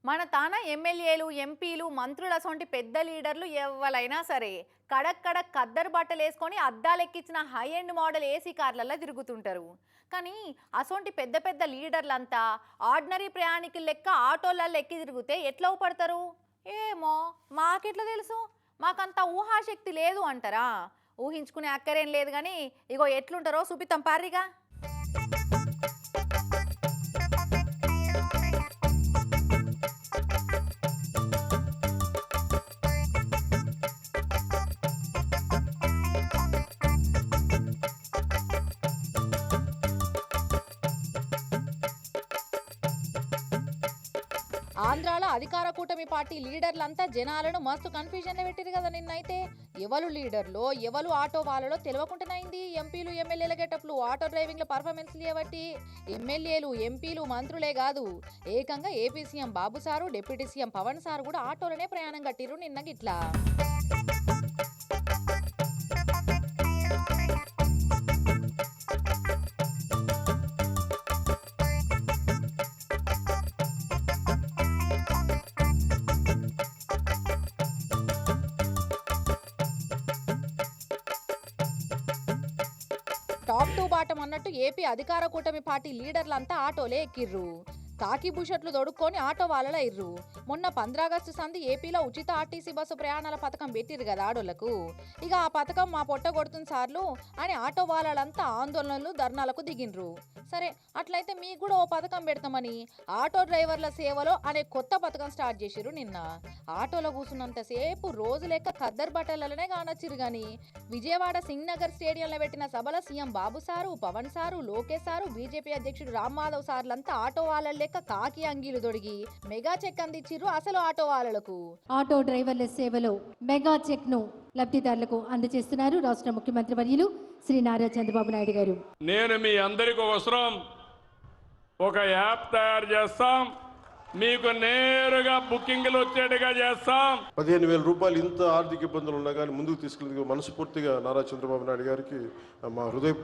మన తాన ఎమ్మెల్యేలు ఎంపీలు మంత్రులు అసొంటి పెద్ద లీడర్లు ఎవరైనా సరే కడక్ కడక్ ఖద్దరు బట్టలు వేసుకొని అద్దాలెక్కించిన హై ఎండ్ మోడల్ ఏసీ కార్లలో తిరుగుతుంటారు. కానీ అసొంటి పెద్ద పెద్ద లీడర్లంతా ఆర్డినరీ ప్రయాణికులు లెక్క ఆటోలలో ఎక్కి తిరిగితే ఎట్లా పడతారు? ఏమో మాకెట్లా తెలుసు, మాకంత ఊహాశక్తి లేదు అంటారా? ఊహించుకునే అక్కరేం లేదు. కానీ ఇగో ఎట్లుంటారో చూపిస్తాం పారిగా. ఆంధ్రాలో అధికార కూటమి పార్టీ లీడర్లంతా జనాలను మస్తు కన్ఫ్యూజన్లో పెట్టిరు కదా నిన్నైతే. ఎవరు లీడర్లో ఎవరు ఆటో వాళ్ళలో తెలియకుండానైంది. ఎంపీలు ఎమ్మెల్యేల గెటప్లు ఆటో డ్రైవింగ్ల పర్ఫార్మెన్స్ లేవట్టి ఎమ్మెల్యేలు ఎంపీలు మంత్రులే కాదు, ఏకంగా AP CM Babu sir deputy CM Pawan sir కూడా ఆటోలోనే ప్రయాణం కట్టిరు నిన్న గిట్లా. టాప్ టు బాటం అన్నట్టు ఏపీ అధికార కూటమి పార్టీ లీడర్లంతా ఆటోలే ఎక్కిర్రు. కాకి బుషట్లు దొడుక్కొని ఆటో వాళ్ళలో ఇర్రు. మొన్న 15 ఆగస్టు సంది ఏపీలో ఉచిత ఆర్టీసీ బస్సు ప్రయాణాల పథకం పెట్టిరు కదా ఆడోళ్లకు. ఇక ఆ పథకం మా పొట్ట కొడుతుంది సార్లు అని ఆటో వాళ్ళంతా ఆందోళనలు ధర్నాలకు దిగిండ్రు. సరే అట్లయితే మీకు కూడా ఓ పథకం పెడతామని ఆటో డ్రైవర్ల సేవలో అనే కొత్త పథకం స్టార్ట్ చేసిరు నిన్న. ఆటోలో కూర్చున్నంతసేపు రోజు లెక్క ఖద్దరు బట్టలనే కానొచ్చిరు. గాని విజయవాడ సింగ్ నగర్ స్టేడియంలో పెట్టిన సభలో CM Babu sir Pawan sir Lokesh sir BJP అధ్యక్షుడు రామ్ మాధవ్ సార్లంతా ఆటో వాళ్ళ లెక్క కాకి అంగీలు తొడిగి మెగా చెక్ అందించిర్రు అసలు ఆటో వాళ్ళకు. ఆటో డ్రైవర్ల సేవలో మెగా చెక్ ను లబ్ధిదారులకు అందజేస్తున్నారు రాష్ట్ర ముఖ్యమంత్రి వర్యులు శ్రీ నారా చంద్రబాబు నాయుడు గారు. నేను మీ అందరికీ అవసరం ఒక యాప్ తయారు చేస్తాం, మీకు నేరుగా బుకింగ్లు వచ్చేట్టుగా చేస్తాం. 15,000 రూపాయలు ఇంత ఆర్థిక ఇబ్బందులు ఉన్నా కానీ ముందుకు తీసుకెళ్ళేందుకు మనస్ఫూర్తిగా నారా చంద్రబాబు నాయుడు గారికి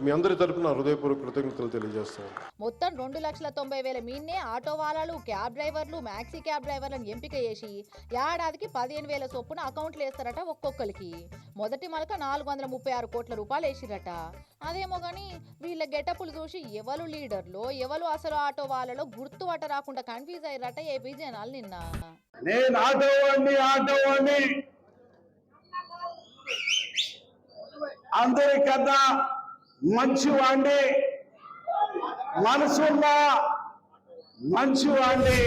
మీ అందరి తరపున హృదయపూర్వక కృతజ్ఞతలు తెలియజేస్తాం. మొత్తం 2,90,000 మీన్నే ఆటో వాళ్ళలు క్యాబ్ డ్రైవర్లు మ్యాక్సీ క్యాబ్ డ్రైవర్లను ఎంపిక చేసి ఏడాదికి 15,000 చొప్పున అకౌంట్లు వేస్తారట ఒక్కొక్కరికి. మొదటి మలక 436 కోట్ల రూపాయలు వేసిరట. అదేమో గాని వీళ్ళ గెటప్పులు చూసి ఎవరు లీడర్లో ఎవరు అసలు ఆటో వాళ్ళలో గుర్తు పట్ట రాకుండా కన్ఫ్యూజ్ అయ్యారట ఏపీ జనాలు నిన్న. నేను ఆటో వాడిని అందరికన్నా మంచివాడిని, మనసున్న మంచివాడిని.